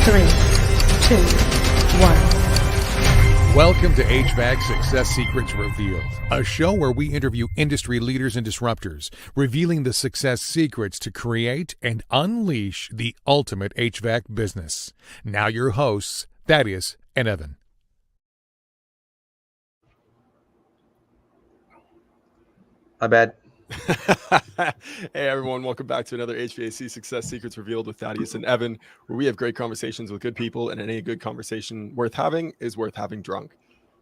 3, 2, 1. Welcome to HVAC Success Secrets Revealed, a show where we interview industry leaders and disruptors, revealing the success secrets to create and unleash the ultimate HVAC business. Now your hosts, Thaddeus and Evan. My bad. Hey everyone, welcome back to another HVAC Success Secrets Revealed with Thaddeus and Evan, where we have great conversations with good people, and any good conversation worth having is worth having drunk.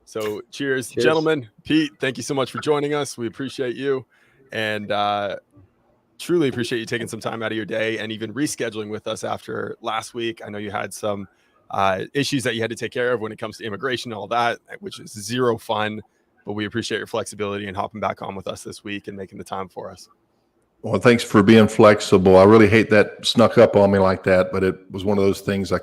So cheers. Gentlemen. Pete, thank you so much for joining us. We appreciate you, and truly appreciate you taking some time out of your day and even rescheduling with us after last week. I know you had some issues that you had to take care of when it comes to immigration and all that, which is zero fun. But we appreciate your flexibility and hopping back on with us this week and making the time for us. Well, thanks for being flexible. I really hate that snuck up on me like that, but it was one of those things I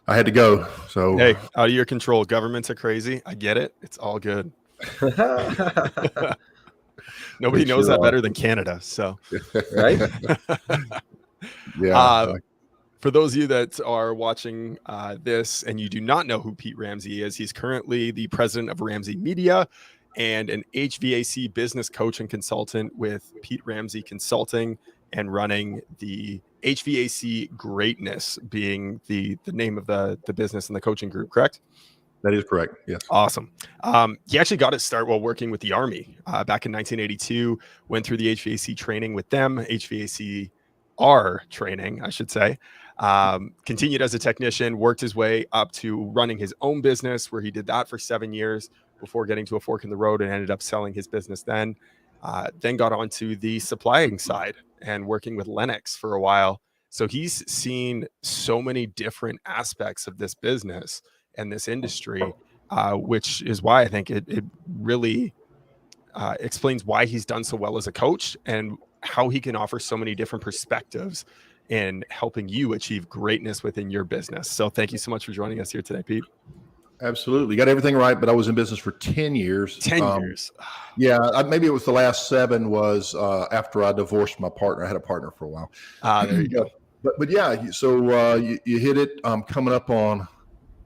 had to go. So hey, out of your control. Governments are crazy. I get it. It's all good. Nobody knows that better than Canada. So Right? yeah. For those of you that are watching this and you do not know who Pete Ramsey is, he's currently the president of Ramsey Media and an HVAC business coach and consultant with Pete Ramsey Consulting, and running the HVAC Greatness being the name of the business and the coaching group, correct? That is correct. Yes. Awesome. He actually got his start while working with the Army back in 1982, went through the HVAC training with them, HVACR training, I should say. Continued as a technician, worked his way up to running his own business, where he did that for 7 years before getting to a fork in the road and ended up selling his business then got onto the supplying side and working with Lennox for a while. So he's seen so many different aspects of this business and this industry, which is why I think it really explains why he's done so well as a coach and how he can offer so many different perspectives in helping you achieve greatness within your business. So thank you so much for joining us here today, Pete. Absolutely. You got everything right, but I was in business for 10 years. 10 years. Yeah, maybe it was the last 7 was after I divorced my partner. I had a partner for a while. There you go. But yeah, so you hit it. Coming up on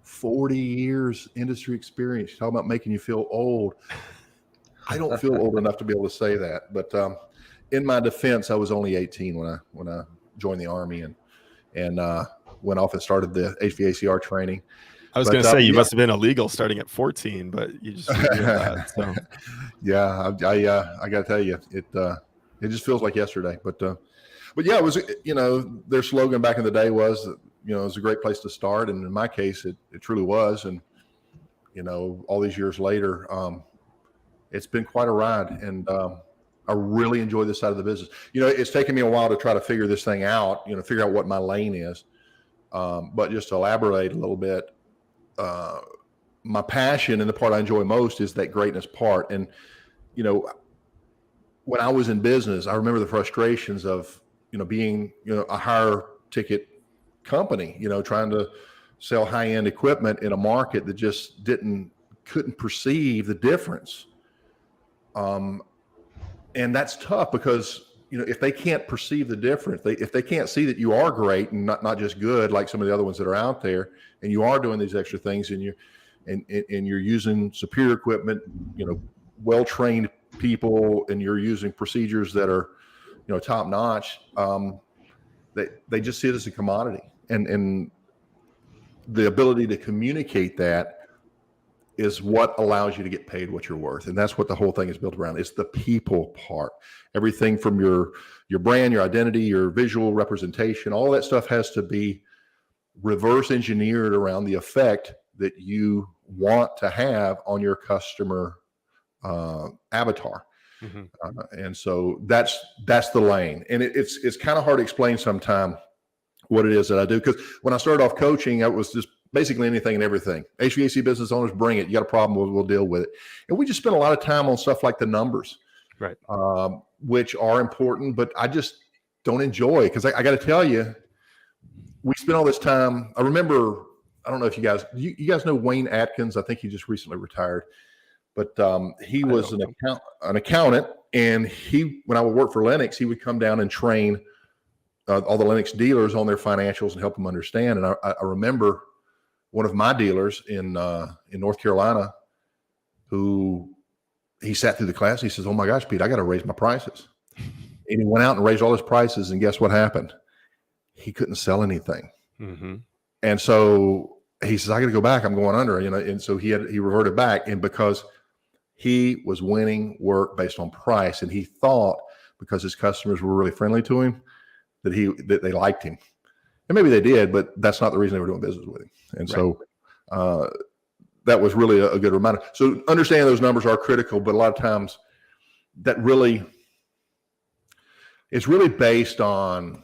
40 years industry experience. You're talking about making you feel old. I don't feel old enough to be able to say that. But in my defense, I was only 18 when I joined the Army and went off and started the HVACR training. I was going to say you must have been illegal starting at 14, but you just that. So. Yeah, I got to tell you, it just feels like yesterday. But yeah, it was, their slogan back in the day was, it was a great place to start, and in my case, it truly was. And all these years later, it's been quite a ride, and I really enjoy this side of the business. It's taken me a while to try to figure this thing out, figure out what my lane is. But just to elaborate a little bit, my passion and the part I enjoy most is that greatness part. And, when I was in business, I remember the frustrations of, being, a higher ticket company, trying to sell high-end equipment in a market that just couldn't perceive the difference. And that's tough because, if they can't perceive the difference, if they can't see that you are great and not just good, like some of the other ones that are out there, and you are doing these extra things and you're using superior equipment, well-trained people, and you're using procedures that are, top notch, they just see it as a commodity, and the ability to communicate that is what allows you to get paid what you're worth. And that's what the whole thing is built around. It's the people part. Everything from your brand, your identity, your visual representation, all that stuff has to be reverse engineered around the effect that you want to have on your customer avatar. Mm-hmm. And so that's the lane. And it's kind of hard to explain sometimes what it is that I do. Because when I started off coaching, I was just basically anything and everything. HVAC business owners, bring it. You got a problem, we'll deal with it. And we just spend a lot of time on stuff like the numbers, right? Which are important, but I just don't enjoy, because I got to tell you, we spent all this time. I remember, I don't know if you guys know Wayne Atkins. I think he just recently retired, but he was an accountant, and when I would work for Lennox, he would come down and train all the Lennox dealers on their financials and help them understand. And I remember one of my dealers in North Carolina, who he sat through the class. He says, "Oh my gosh, Pete, I got to raise my prices." And he went out and raised all his prices, and guess what happened? He couldn't sell anything. Mm-hmm. And so he says, "I got to go back. I'm going under." And so he reverted back, and because he was winning work based on price, and he thought because his customers were really friendly to him that they liked him, and maybe they did, but that's not the reason they were doing business with him. And so that was really a good reminder. So understanding those numbers are critical, but a lot of times it's really based on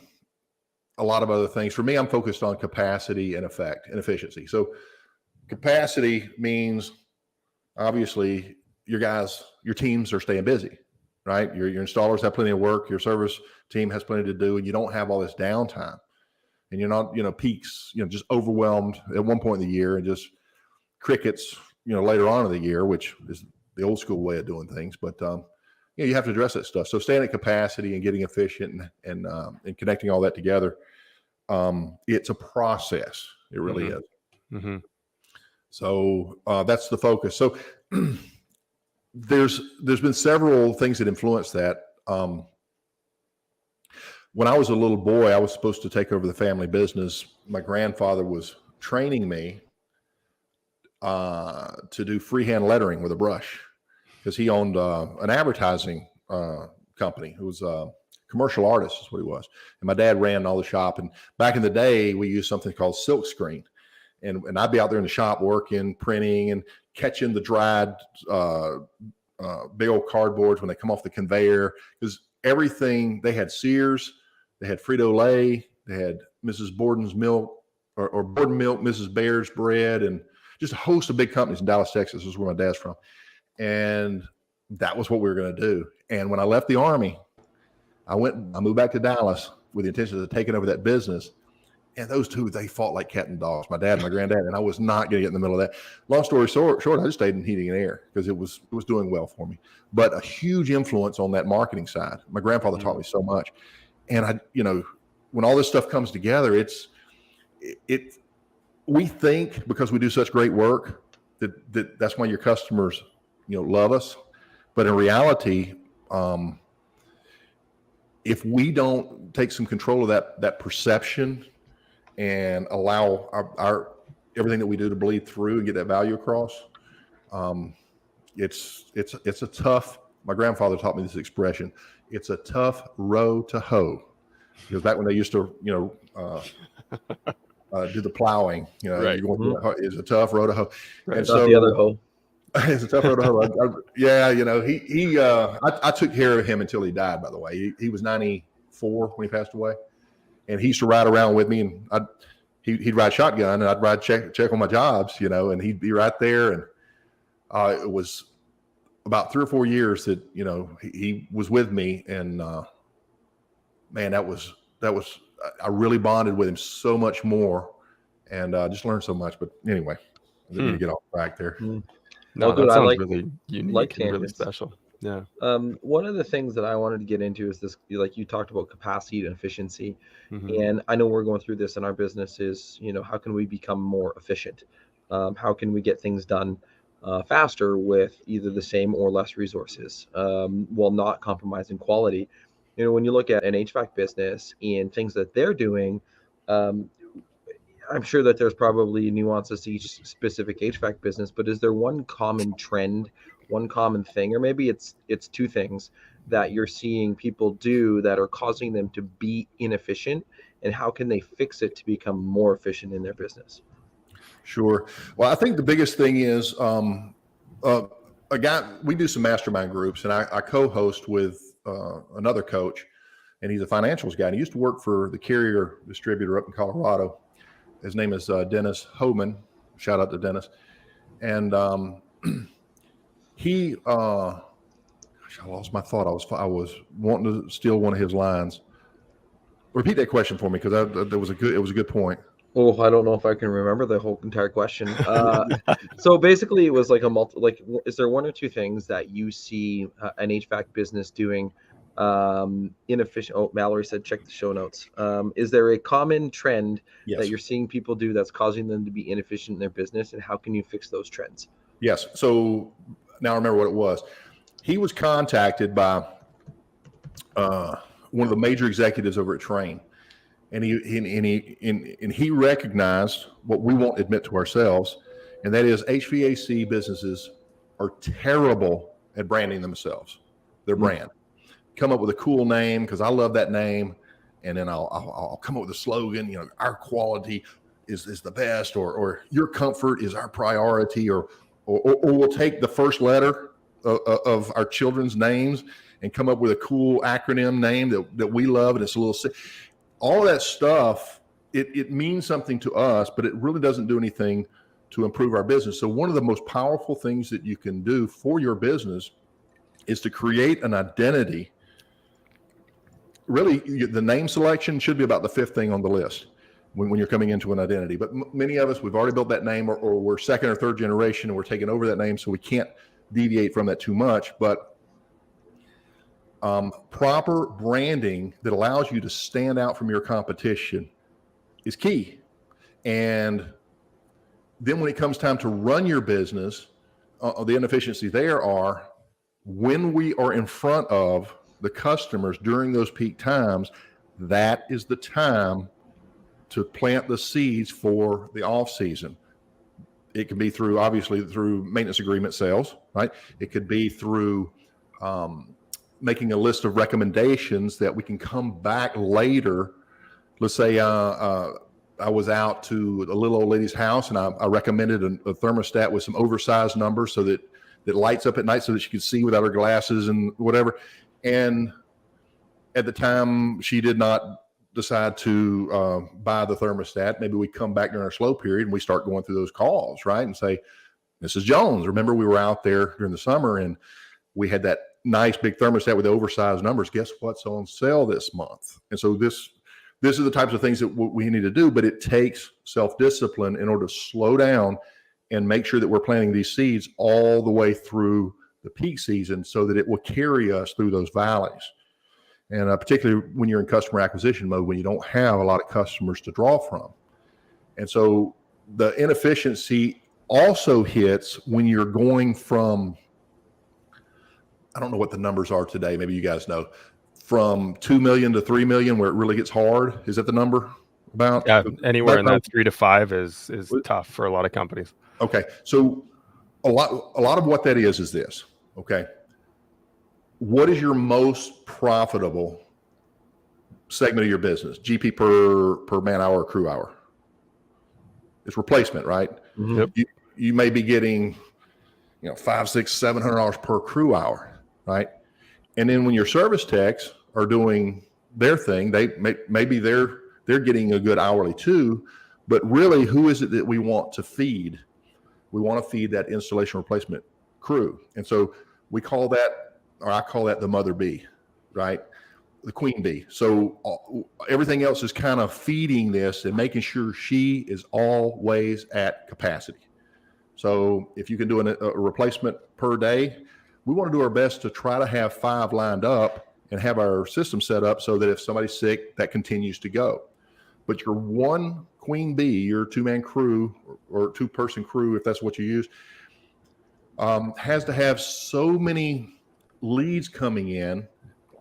a lot of other things. For me, I'm focused on capacity and effect and efficiency. So capacity means obviously your teams are staying busy, right? Your installers have plenty of work, your service team has plenty to do, and you don't have all this downtime. And you're not, peaks, just overwhelmed at one point in the year and just crickets, later on in the year, which is the old school way of doing things. But, you have to address that stuff. So staying at capacity and getting efficient and connecting all that together, it's a process. It really is. Mm-hmm. So that's the focus. So there's been several things that influence that. When I was a little boy, I was supposed to take over the family business. My grandfather was training me to do freehand lettering with a brush, because he owned an advertising company. It was a commercial artist is what he was. And my dad ran all the shop. And back in the day, we used something called silk screen. And I'd be out there in the shop working, printing, and catching the dried big old cardboards when they come off the conveyor. Because everything, they had Sears, they had Frito-Lay, they had Mrs. Borden's milk, or Borden milk, Mrs. Bear's bread, and just a host of big companies in Dallas, Texas. This is where my dad's from. And that was what we were going to do. And when I left the Army, I moved back to Dallas with the intention of taking over that business. And those two, they fought like cat and dogs, my dad and my granddad, and I was not going to get in the middle of that. Long story short, I just stayed in heating and air because it was doing well for me. But a huge influence on that marketing side. My grandfather taught me so much. And when all this stuff comes together, we think because we do such great work that's why your customers, love us. But in reality, if we don't take some control of that perception and allow our everything that we do to bleed through and get that value across, it's a tough. My grandfather taught me this expression. It's a tough row to hoe, because back when they used to, do the plowing, Right. It's a tough row to hoe. Right. And so the other hoe. it's a tough row to hoe. I took care of him until he died. By the way, he was 94 when he passed away. And he used to ride around with me, and he'd ride shotgun, and I'd ride check on my jobs, and he'd be right there. And it was about 3 or 4 years that he was with me, and man, that was I really bonded with him so much more, and just learned so much. But anyway, I didn't mean to get off track there. No, Well, that dude, I sounds really unique like and really tangents. special. Yeah. One of the things that I wanted to get into is this, like you talked about capacity and efficiency. Mhm. And I know we're going through this in our business is, how can we become more efficient? How can we get things done faster with either the same or less resources while not compromising quality? When you look at an HVAC business and things that they're doing, I'm sure that there's probably nuances to each specific HVAC business, but is there one common trend, one common thing, or maybe it's two things that you're seeing people do that are causing them to be inefficient, and how can they fix it to become more efficient in their business? Sure. Well, I think the biggest thing is we do some mastermind groups, and I co-host with another coach, and he's a financials guy. And he used to work for the Carrier distributor up in Colorado. His name is Dennis Homan. Shout out to Dennis. And he, I lost my thought. I was wanting to steal one of his lines. Repeat that question for me, because it was a good point. Oh, I don't know if I can remember the whole entire question. So basically, it was like is there one or two things that you see an HVAC business doing Inefficient. Oh, Mallory said, check the show notes. Is there a common trend Yes. that you're seeing people do that's causing them to be inefficient in their business, and how can you fix those trends? Yes. So now I remember what it was. He was contacted by one of the major executives over at Train, and he recognized what we won't admit to ourselves, and that is HVAC businesses are terrible at branding themselves, their brand. Come up with a cool name because I love that name, and then I'll come up with a slogan. You know, our quality is the best, or your comfort is our priority, or we'll take the first letter of our children's names and come up with a cool acronym name that we love, and it's a little. All of that stuff, it means something to us, but it really doesn't do anything to improve our business. So one of the most powerful things that you can do for your business is to create an identity. Really, the name selection should be about the fifth thing on the list when you're coming into an identity. But many of us, we've already built that name, or we're second or third generation, and we're taking over that name, so we can't deviate from that too much. But proper branding that allows you to stand out from your competition is key. And then when it comes time to run your business, the inefficiency there are when we are in front of the customers during those peak times, that is the time to plant the seeds for the off season. It can be obviously through maintenance agreement sales, right? It could be through making a list of recommendations that we can come back later. Let's say I was out to a little old lady's house, and I recommended a thermostat with some oversized numbers so that lights up at night so that she could see without her glasses and whatever. And at the time, she did not decide to buy the thermostat. Maybe we come back during our slow period and we start going through those calls, right? And say, Mrs. Jones, remember we were out there during the summer and we had that nice big thermostat with the oversized numbers. Guess what's on sale this month? And so this is the types of things that we need to do, but it takes self-discipline in order to slow down and make sure that we're planting these seeds all the way through the peak season so that it will carry us through those valleys. And particularly when you're in customer acquisition mode, when you don't have a lot of customers to draw from. And so the inefficiency also hits when you're going from, I don't know what the numbers are today, maybe you guys know, from 2 million to 3 million where it really gets hard. Is that the number about? Yeah, anywhere in that 3 to 5 is tough for a lot of companies. Okay. So a lot of what that is this, okay? What is your most profitable segment of your business? GP per man hour or crew hour? It's replacement, right? Yep. You may be getting, $500, $600, $700 per crew hour, right? And then when your service techs are doing their thing, maybe they're getting a good hourly too. But really, who is it that we want to feed? We want to feed that installation replacement crew, and so we call that, or I call that, the mother bee, right? The queen bee. So everything else is kind of feeding this and making sure she is always at capacity. So if you can do a replacement per day, we want to do our best to try to have 5 lined up and have our system set up so that if somebody's sick, that continues to go. But your one queen bee, your 2-man crew or 2-person crew, if that's what you use, has to have so many leads coming in.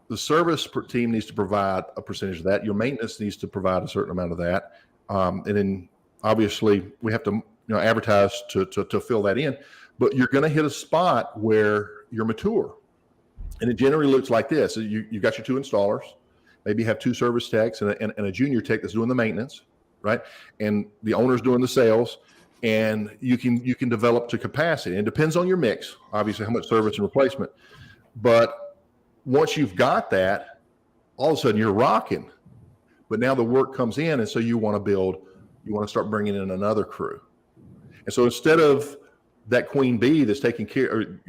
The service team needs to provide a percentage of that. Your maintenance needs to provide a certain amount of that. And then obviously we have to advertise to fill that in. But you're going to hit a spot where you're mature. And it generally looks like this. You've got your 2 installers. Maybe you have 2 service techs and a junior tech that's doing the maintenance, right? And the owner's doing the sales, and you can develop to capacity. It depends on your mix, obviously, how much service and replacement. But once you've got that, all of a sudden you're rocking. But now the work comes in, and so you want to start bringing in another crew. And so instead of that queen bee that's taking care, or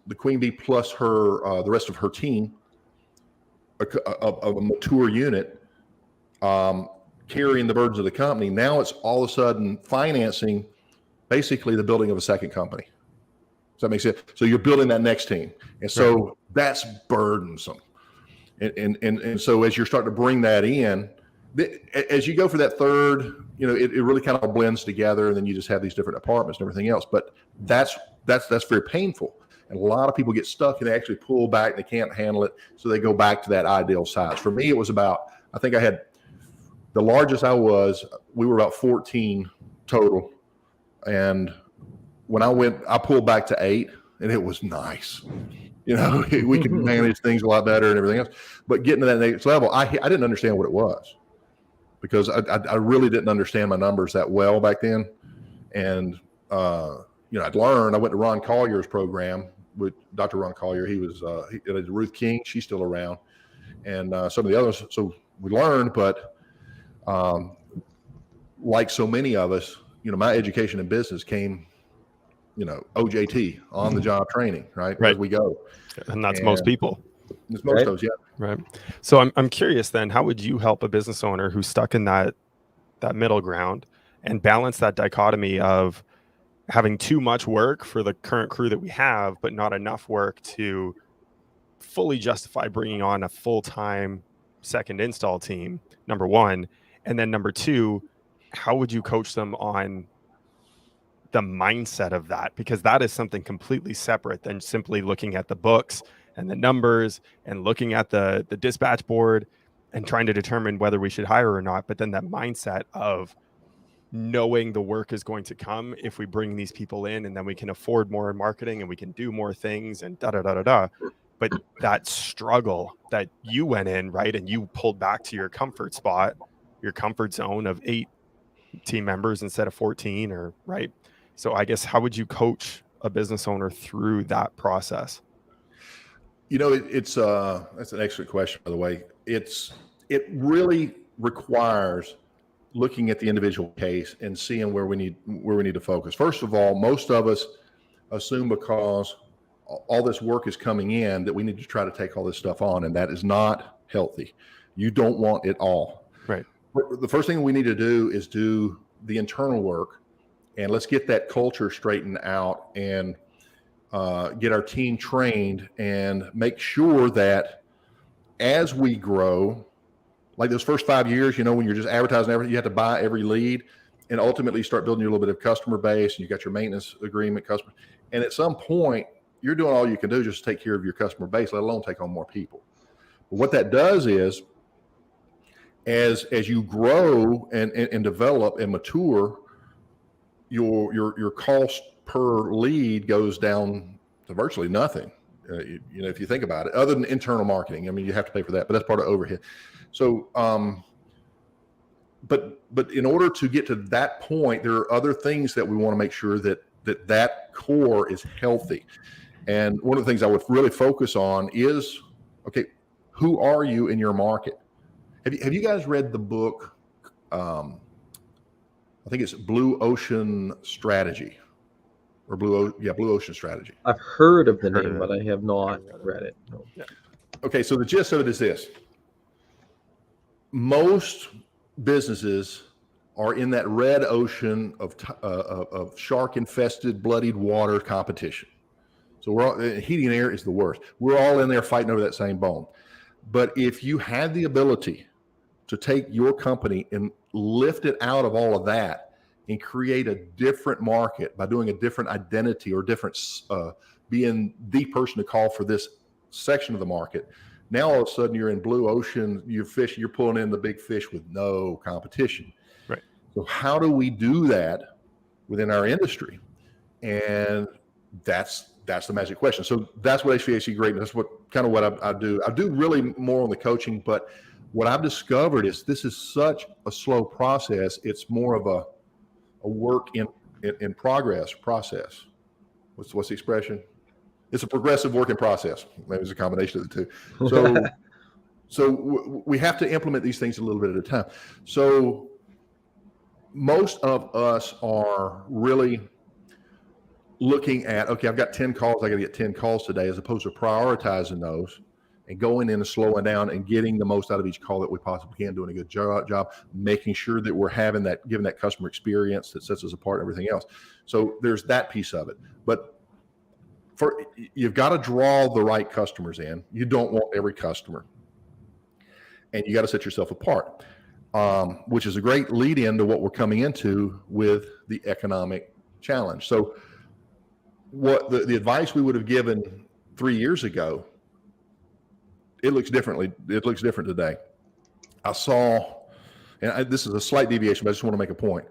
the queen bee plus her, the rest of her team, of a mature unit, carrying the burdens of the company. Now it's all of a sudden financing basically the building of a second company. Does that make sense? So you're building that next team. And so that's burdensome. And so as you're starting to bring that in, as you go for that third, it really kind of blends together, and then you just have these different departments and everything else. But that's very painful. And a lot of people get stuck and they actually pull back. They can't handle it. So they go back to that ideal size. For me, it was I think I had the largest we were about 14 total. And when I pulled back to 8, and it was nice. We can manage things a lot better and everything else. But getting to that next level, I didn't understand what it was, because I really didn't understand my numbers that well back then. And, I'd learned. I went to Ron Collier's program with Dr. Ron Collier. He was Ruth King. She's still around. And some of the others. So we learned, but like so many of us, my education in business came, OJT, on the job training, right? As we go. And that's most people. It's most of those, yeah. Right. So I'm curious then, how would you help a business owner who's stuck in that middle ground and balance that dichotomy of having too much work for the current crew that we have, but not enough work to fully justify bringing on a full-time second install team, number one. And then number two, how would you coach them on the mindset of that? Because that is something completely separate than simply looking at the books and the numbers and looking at the dispatch board and trying to determine whether we should hire or not. But then that mindset of knowing the work is going to come if we bring these people in, and then we can afford more in marketing and we can do more things and da. But that struggle that you went in, right, and you pulled back to your comfort spot, your comfort zone of 8 team members instead of 14, or right. So I guess, how would you coach a business owner through that process? It's that's an excellent question, by the way. It really requires looking at the individual case and seeing where we need to focus. First of all, most of us assume because all this work is coming in that we need to try to take all this stuff on, and that is not healthy. You don't want it all. Right. The first thing we need to do is do the internal work, and let's get that culture straightened out and get our team trained, and make sure that as we grow, like those first 5 years, when you're just advertising everything, you have to buy every lead, and ultimately start building your little bit of customer base, and you got your maintenance agreement customer. And at some point, you're doing all you can do just to take care of your customer base, let alone take on more people. But what that does is, as you grow and develop and mature, your cost per lead goes down to virtually nothing. If you think about it, other than internal marketing, you have to pay for that, but that's part of overhead. So, but in order to get to that point, there are other things that we want to make sure that core is healthy. And one of the things I would really focus on is, okay, who are you in your market? Have you guys read the book? I think it's Blue Ocean Strategy, or Blue Ocean Strategy. I've heard of the name, but I have not read it. No. Yeah. Okay, so the gist of it is this: most businesses are in that red ocean of shark-infested, bloodied water competition. So we're all, heating and air is the worst. We're all in there fighting over that same bone. But if you had the ability to take your company and lift it out of all of that and create a different market by doing a different identity, or different being the person to call for this section of the market, now all of a sudden you're in blue ocean, you're pulling in the big fish with no competition. Right. So how do we do that within our industry? And that's the magic question. So that's what HVAC Greatness, that's what I do. I do really more on the coaching, but what I've discovered is this is such a slow process. It's more of a work in progress process. What's the expression? It's a progressive work in process. Maybe it's a combination of the two. So we have to implement these things a little bit at a time. So most of us are really looking at, okay, I've got 10 calls. I got to get 10 calls today, as opposed to prioritizing those and going in and slowing down and getting the most out of each call that we possibly can, doing a good job, making sure that we're giving that customer experience that sets us apart and everything else. So there's that piece of it. But you've got to draw the right customers in. You don't want every customer. and you got to set yourself apart, which is a great lead in to what we're coming into with the economic challenge. So what the advice we would have given 3 years ago, it looks different today. I saw, and this is a slight deviation, but I just want to make a point.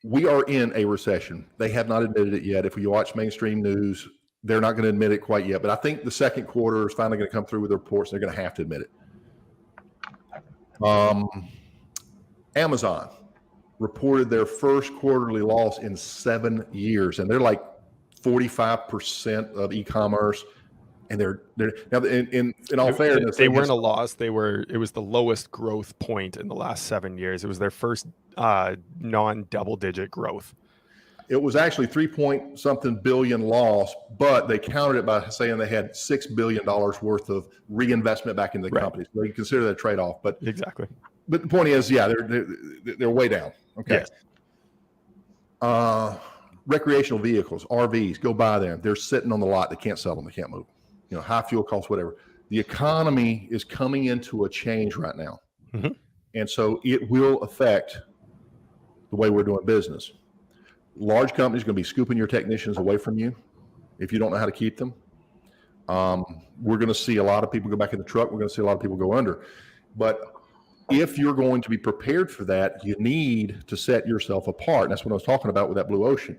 We are in a recession. They have not admitted it yet. If you watch mainstream news, they're not going to admit it quite yet, but I think the second quarter is finally going to come through with the reports. They're going to have to admit it. Amazon reported their first quarterly loss in 7 years, and they're like 45% of e-commerce. And they're now in all fairness, they weren't a loss. It was the lowest growth point in the last 7 years. It was their first non-double digit growth. It was actually 3-point-something billion loss, but they countered it by saying they had $6 billion worth of reinvestment back into the company. So you consider that a trade-off. But exactly. But the point is, yeah, they're way down. Okay. Yes. Recreational vehicles, RVs, go buy them. They're sitting on the lot. They can't sell them. They can't move. High fuel costs, whatever. The economy is coming into a change right now. Mm-hmm. And so it will affect the way we're doing business. Large companies are going to be scooping your technicians away from you if you don't know how to keep them. We're going to see a lot of people go back in the truck. We're going to see a lot of people go under. But if you're going to be prepared for that, you need to set yourself apart. And that's what I was talking about with that blue ocean.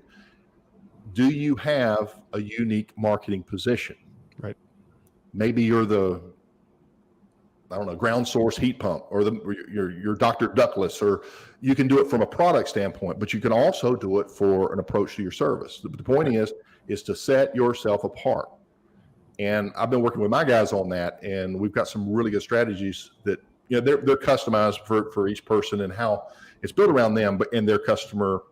Do you have a unique marketing position? Right. Maybe you're the, ground source heat pump, or your Dr. Ductless, or you can do it from a product standpoint, but you can also do it for an approach to your service. The point is to set yourself apart. And I've been working with my guys on that, and we've got some really good strategies that, they're customized for each person and how it's built around them, but in their customer,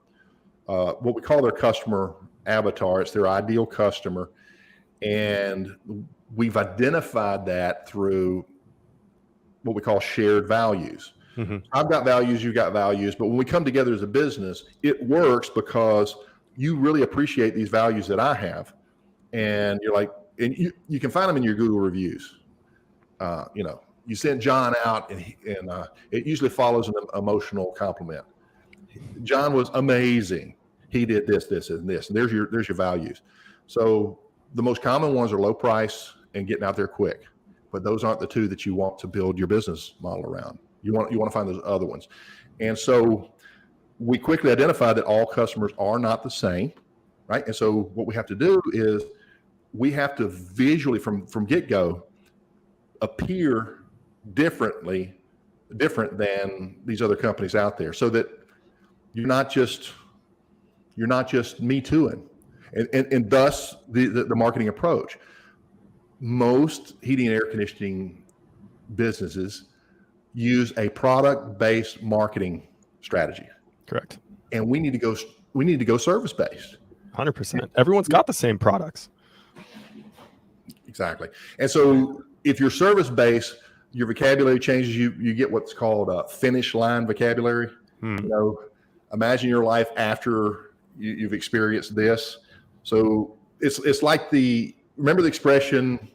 what we call their customer avatar. It's their ideal customer. And we've identified that through what we call shared values. Mm-hmm. I've got values, you've got values, but when we come together as a business, it works because you really appreciate these values that I have. And you're like, and you can find them in your Google reviews. You send John out and it usually follows an emotional compliment. John was amazing. He did this, this, and this. And there's your values. So the most common ones are low price and getting out there quick. But those aren't the two that you want to build your business model around. You want to find those other ones. And so we quickly identified that all customers are not the same, right? And so what we have to do is we have to visually from get-go appear different than these other companies out there, so that you're not just me tooing, and thus the marketing approach. Most heating and air conditioning businesses use a product-based marketing strategy. Correct. And we need to go service-based. 100%. Everyone's got the same products. Exactly. And so if you're service-based, your vocabulary changes. You get what's called finish line vocabulary. Imagine your life after you've experienced this. So it's like remember the expression,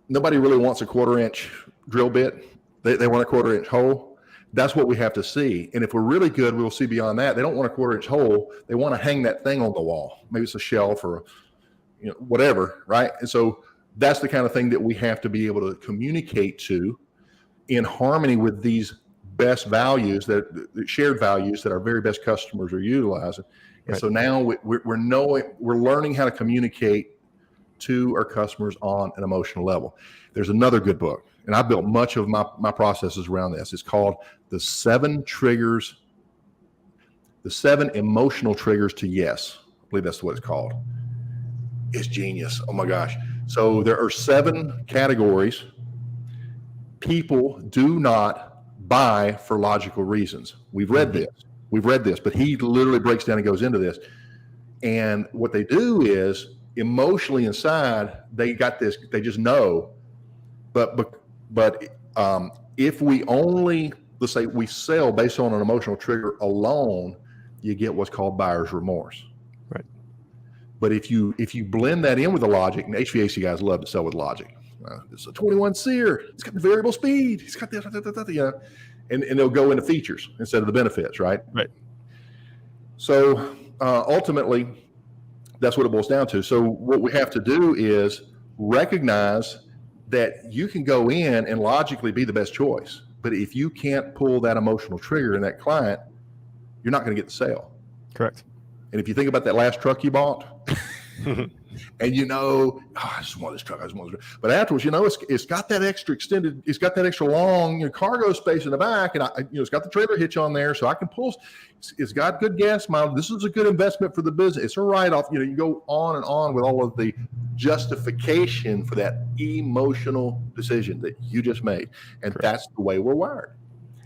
nobody really wants a 1/4-inch drill bit. They want a 1/4-inch hole. That's what we have to see. And if we're really good, we'll see beyond that. They don't want a 1/4-inch hole. They want to hang that thing on the wall. Maybe it's a shelf or whatever, right? And so that's the kind of thing that we have to be able to communicate to in harmony with these best values, that shared values that our very best customers are utilizing. And so now we're learning how to communicate to our customers on an emotional level. There's another good book, and I built much of my processes around this. It's called The 7 Emotional Triggers to Yes. I believe that's what it's called. It's genius. Oh my gosh. So there are 7 categories. People do not buy for logical reasons. We've read this, but he literally breaks down and goes into this. And what they do is emotionally inside, they got this, they just know. But if we only, let's say we sell based on an emotional trigger alone, you get what's called buyer's remorse. Right. But if you blend that in with the logic, and HVAC guys love to sell with logic. It's a 21 SEER. It's got the variable speed. It's got the, and they'll go into features instead of the benefits, right? Right. So ultimately, that's what it boils down to. So what we have to do is recognize that you can go in and logically be the best choice. But if you can't pull that emotional trigger in that client, you're not going to get the sale. Correct. And if you think about that last truck you bought, and I just want this truck, but afterwards, it's got that extra extended, it's got that extra long cargo space in the back, and it's got the trailer hitch on there, so I can pull. It's got good gas mileage. This is a good investment for the business. It's a write-off. You go on and on with all of the justification for that emotional decision that you just made, and Correct. That's the way we're wired.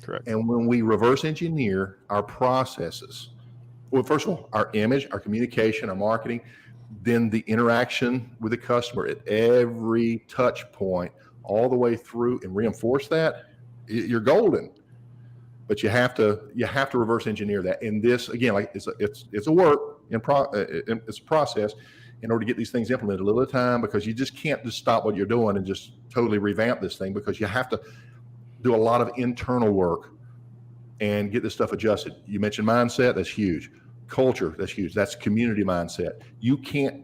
Correct. And when we reverse engineer our processes, well, first of all, our image, our communication, our marketing, then the interaction with the customer at every touch point, all the way through, and reinforce that, you're golden. But you have to reverse engineer that. And this, again, like it's a work it's a process in order to get these things implemented a little at a time, because you just can't just stop what you're doing and just totally revamp this thing, because you have to do a lot of internal work and get this stuff adjusted. You mentioned mindset, that's huge. Culture, that's huge. That's community mindset. You can't,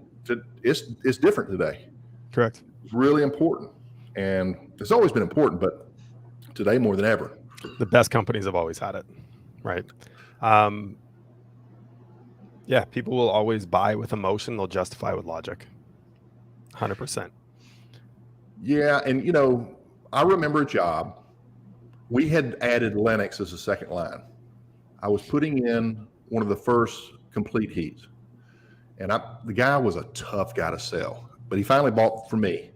it's different today. Correct. It's really important. And it's always been important, but today more than ever. The best companies have always had it, right? Yeah, people will always buy with emotion. They'll justify with logic. 100%. Yeah, and I remember a job. We had added Lennox as a second line. I was putting in one of the first complete heats, and the guy was a tough guy to sell, but he finally bought from me.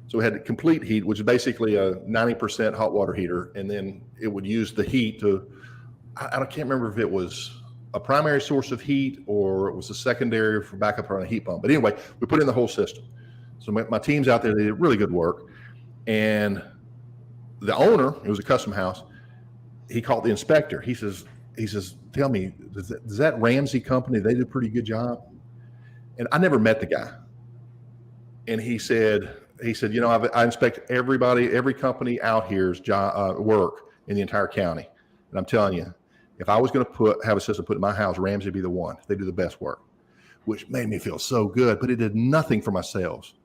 So we had a complete heat, which is basically a 90% hot water heater, and then it would use the heat to, I can't remember if it was a primary source of heat or it was a secondary for backup on a heat pump. But anyway, we put in the whole system. So my team's out there, they did really good work. And the owner, it was a custom house, he called the inspector. He says, tell me, does that Ramsey company, they did a pretty good job? And I never met the guy. And he said, I inspect every company out here's work in the entire county. And I'm telling you, if I was going to have a system put in my house, Ramsey would be the one. They do the best work, which made me feel so good, but it did nothing for my sales.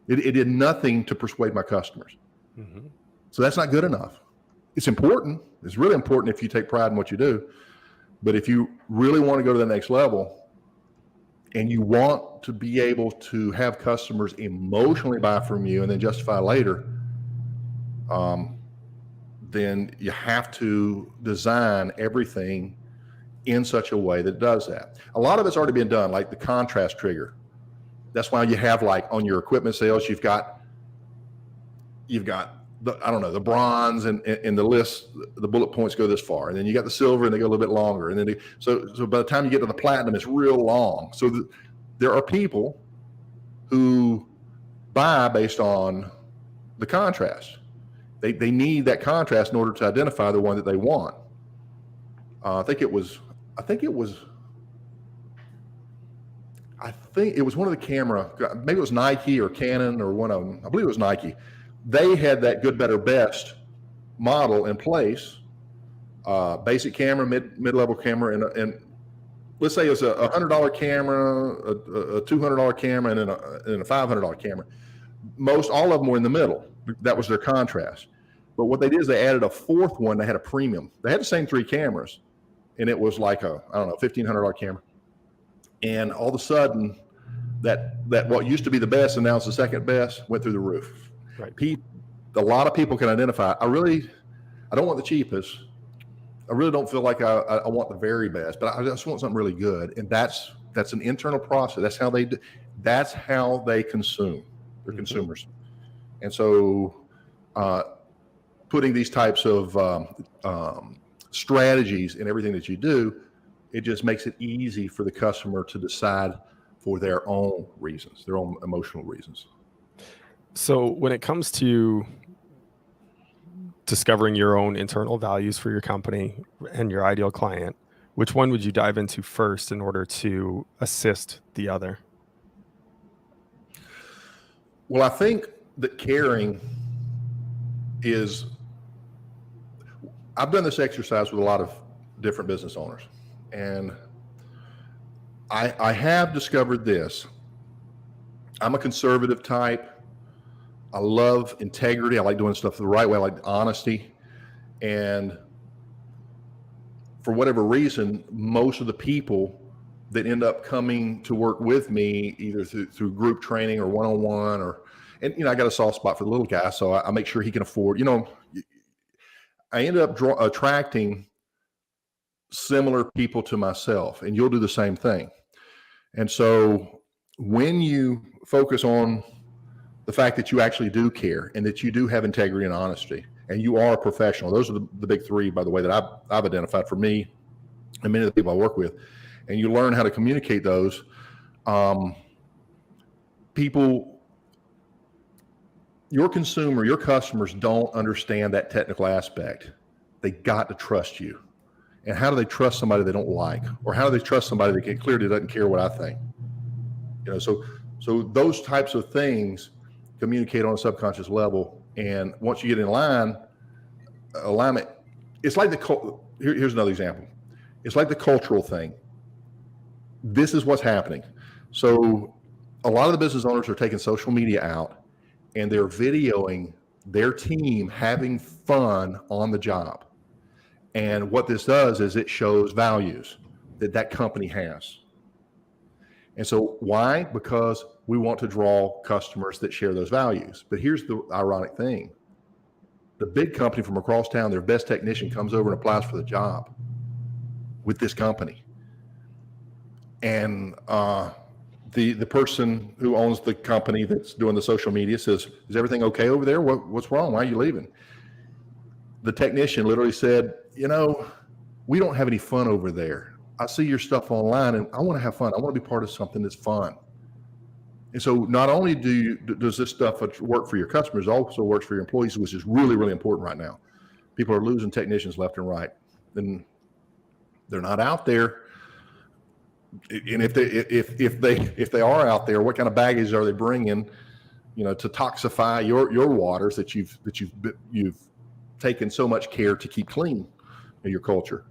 It did nothing to persuade my customers. Mm-hmm. So that's not good enough. It's important. It's really important if you take pride in what you do. But if you really want to go to the next level and you want to be able to have customers emotionally buy from you and then justify later, then you have to design everything in such a way that does that. A lot of it's already been done, like the contrast trigger. That's why you have, like, on your equipment sales, you've got the bronze and the list, the bullet points go this far, and then you got the silver and they go a little bit longer, and then so by the time you get to the platinum, it's real long. So there are people who buy based on the contrast. They need that contrast in order to identify the one that they want. I think it was one of the camera, maybe it was Nike or Canon or one of them. I believe it was Nike. They had that good, better, best model in place. Basic camera, mid-level camera, and let's say it's a $100 camera, a $200 camera, and a $500 camera. All of them were in the middle. That was their contrast. But what they did is they added a fourth one. They had a premium. They had the same three cameras, and it was like a $1,500 camera. And all of a sudden, that what used to be the best and now it's the second best went through the roof. Right. A lot of people can identify. I don't want the cheapest. I really don't feel like I want the very best, but I just want something really good. And that's an internal process. That's how they do. That's how they consume. They're mm-hmm. consumers. And so, putting these types of strategies in everything that you do, it just makes it easy for the customer to decide for their own reasons, their own emotional reasons. So when it comes to discovering your own internal values for your company and your ideal client, which one would you dive into first in order to assist the other? Well, I think that caring is, I've done this exercise with a lot of different business owners, and I have discovered this. I'm a conservative type. I love integrity. I like doing stuff the right way. I like honesty. And for whatever reason, most of the people that end up coming to work with me, either through group training or one-on-one, and I got a soft spot for the little guy, so I make sure he can afford, I ended up attracting similar people to myself, and you'll do the same thing. And so when you focus on the fact that you actually do care and that you do have integrity and honesty and you are a professional, those are the big three, by the way, that I've identified for me and many of the people I work with, and you learn how to communicate those, people, your consumer, your customers don't understand that technical aspect. They got to trust you. And how do they trust somebody they don't like? Or how do they trust somebody that clearly doesn't care what I think? So those types of things communicate on a subconscious level. And once you get in alignment, it's like here's another example. It's like the cultural thing. This is what's happening. So a lot of the business owners are taking social media out and they're videoing their team having fun on the job. And what this does is it shows values that company has. And so why? Because we want to draw customers that share those values. But here's the ironic thing. The big company from across town, their best technician comes over and applies for the job with this company. And the person who owns the company that's doing the social media says, is everything okay over there? What's wrong? Why are you leaving? The technician literally said, we don't have any fun over there. I see your stuff online and I want to have fun. I want to be part of something that's fun. And so not only does this stuff work for your customers, it also works for your employees, which is really, really important right now. People are losing technicians left and right. And they're not out there. And if they are out there, what kind of baggage are they bringing, to toxify your waters that you've taken so much care to keep clean in your culture?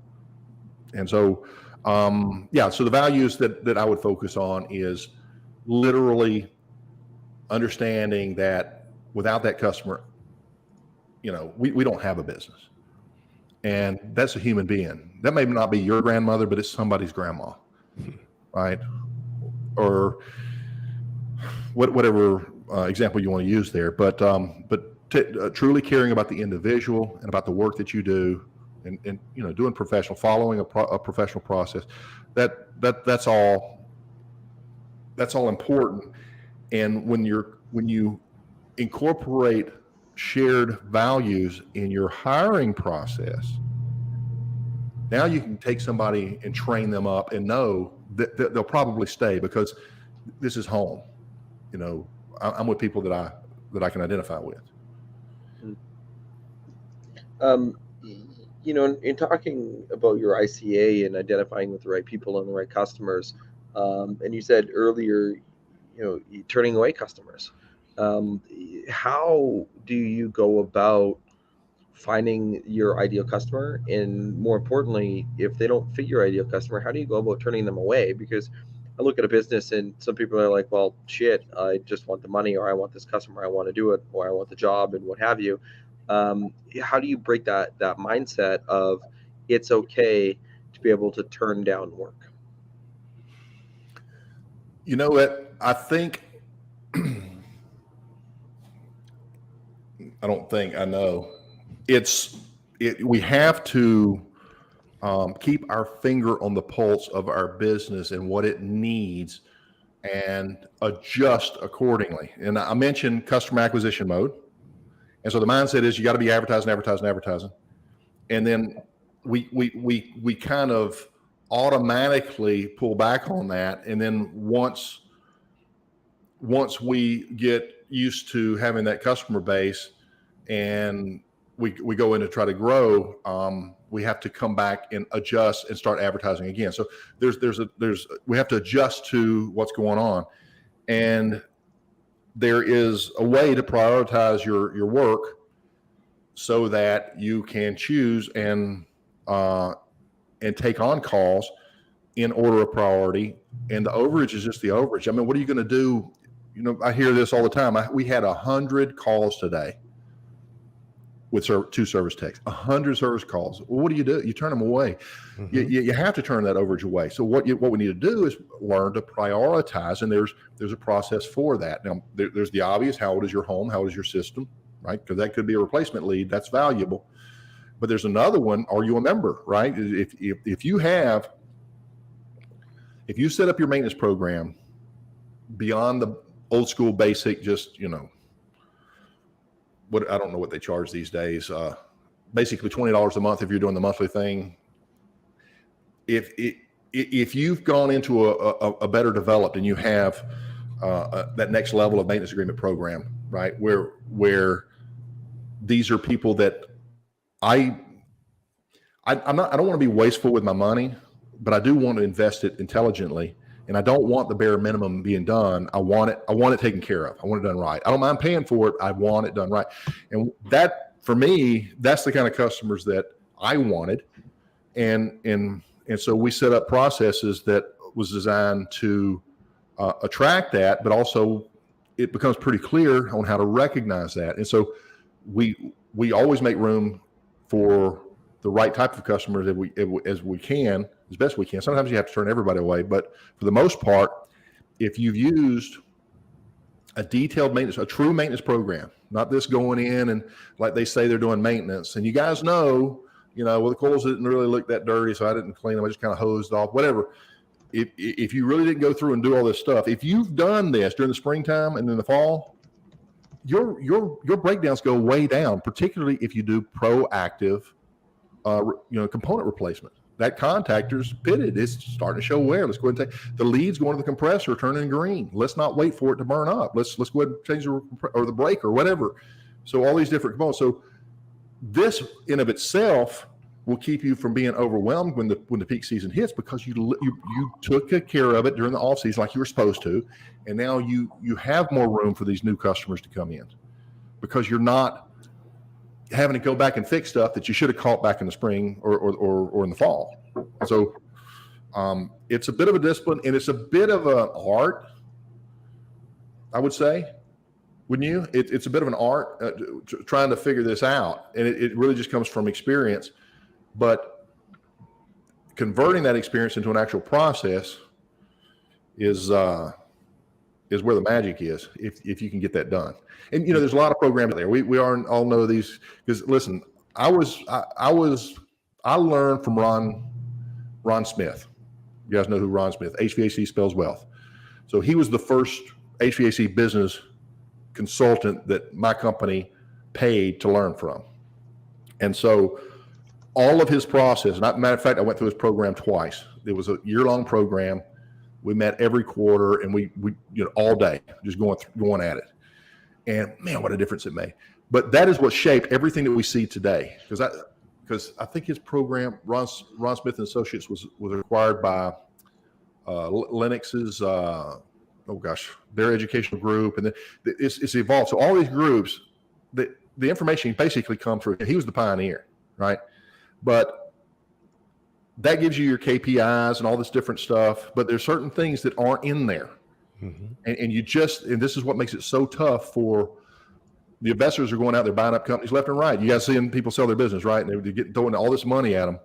And so, so the values that I would focus on is literally understanding that without that customer, we don't have a business. And that's a human being. That may not be your grandmother, but it's somebody's grandma, right? Or whatever example you want to use there. But truly caring about the individual and about the work that you do, and doing following a professional process, that's all important. And when you incorporate shared values in your hiring process, now you can take somebody and train them up and know that they'll probably stay because this is home. I'm with people that I can identify with. In talking about your ICA and identifying with the right people and the right customers, and you said earlier, turning away customers. How do you go about finding your ideal customer? And more importantly, if they don't fit your ideal customer, how do you go about turning them away? Because I look at a business and some people are like, well, shit, I just want the money, or I want this customer, I want to do it, or I want the job, and what have you. How do you break that mindset of it's okay to be able to turn down work? You know what? I think, I know. We have to keep our finger on the pulse of our business and what it needs and adjust accordingly. And I mentioned customer acquisition mode. And so the mindset is you got to be advertising. And then we kind of automatically pull back on that. And then once we get used to having that customer base and we go in to try to grow, we have to come back and adjust and start advertising again. So we have to adjust to what's going on. And there is a way to prioritize your work so that you can choose and take on calls in order of priority. And the overage is just the overage. I mean, what are you going to do? You know, I hear this all the time. We had 100 calls today with 2 service techs, 100 service calls. Well, what do? You turn them away. Mm-hmm. You have to turn that overage away. So what we need to do is learn to prioritize, and there's a process for that. Now, there's the obvious: how old is your home? How old is your system? Right? Because that could be a replacement lead. That's valuable. But there's another one: are you a member? Right? If you set up your maintenance program beyond the old school basic, just, you know, what, I don't know what they charge these days. Basically $20 a month if you're doing the monthly thing. If you've gone into a better developed and you have that next level of maintenance agreement program, right, where these are people that I don't want to be wasteful with my money, but I do want to invest it intelligently. And I don't want the bare minimum being done. I want it taken care of. I want it done right. I don't mind paying for it. I want it done right. And that, for me, that's the kind of customers that I wanted. And so we set up processes that was designed to attract that, but also it becomes pretty clear on how to recognize that. And so we always make room for the right type of customers as we can, as best we can. Sometimes you have to turn everybody away, but for the most part, if you've used a detailed maintenance, a true maintenance program, not this going in and like they say they're doing maintenance, and you guys know, well, the coils didn't really look that dirty, so I didn't clean them. I just kind of hosed off, whatever. If you really didn't go through and do all this stuff, if you've done this during the springtime and in the fall, your breakdowns go way down, particularly if you do proactive component replacement. That contactor's pitted. It's starting to show wear. Let's go ahead and take the leads going to the compressor, turning green. Let's not wait for it to burn up. Let's go ahead and change the brake or whatever. So all these different components. So this in of itself will keep you from being overwhelmed when the peak season hits, because you took care of it during the off season like you were supposed to, and now you have more room for these new customers to come in, because you're not having to go back and fix stuff that you should have caught back in the spring or in the fall. So it's a bit of a discipline, and it's a bit of an art, I would say. Wouldn't you? It's a bit of an art trying to figure this out, and it really just comes from experience. But converting that experience into an actual process is where the magic is, if you can get that done. And there's a lot of programs out there. We all know these, because listen, I learned from Ron Smith. You guys know who Ron Smith? HVAC spells wealth. So he was the first HVAC business consultant that my company paid to learn from. And so all of his process, matter of fact, I went through his program twice. It was a year-long program. We met every quarter, and we all day, just going at it. And man, what a difference it made. But that is what shaped everything that we see today. Because I think his program, Ron Smith and Associates, was acquired by Lennox's, their educational group, and it's evolved. So all these groups, the information basically come through. He was the pioneer, right? But that gives you your KPIs and all this different stuff, but there's certain things that aren't in there. Mm-hmm. And this is what makes it so tough for the investors. Are going out there buying up companies left and right. You guys seeing people sell their business, right? And they get throwing all this money at them.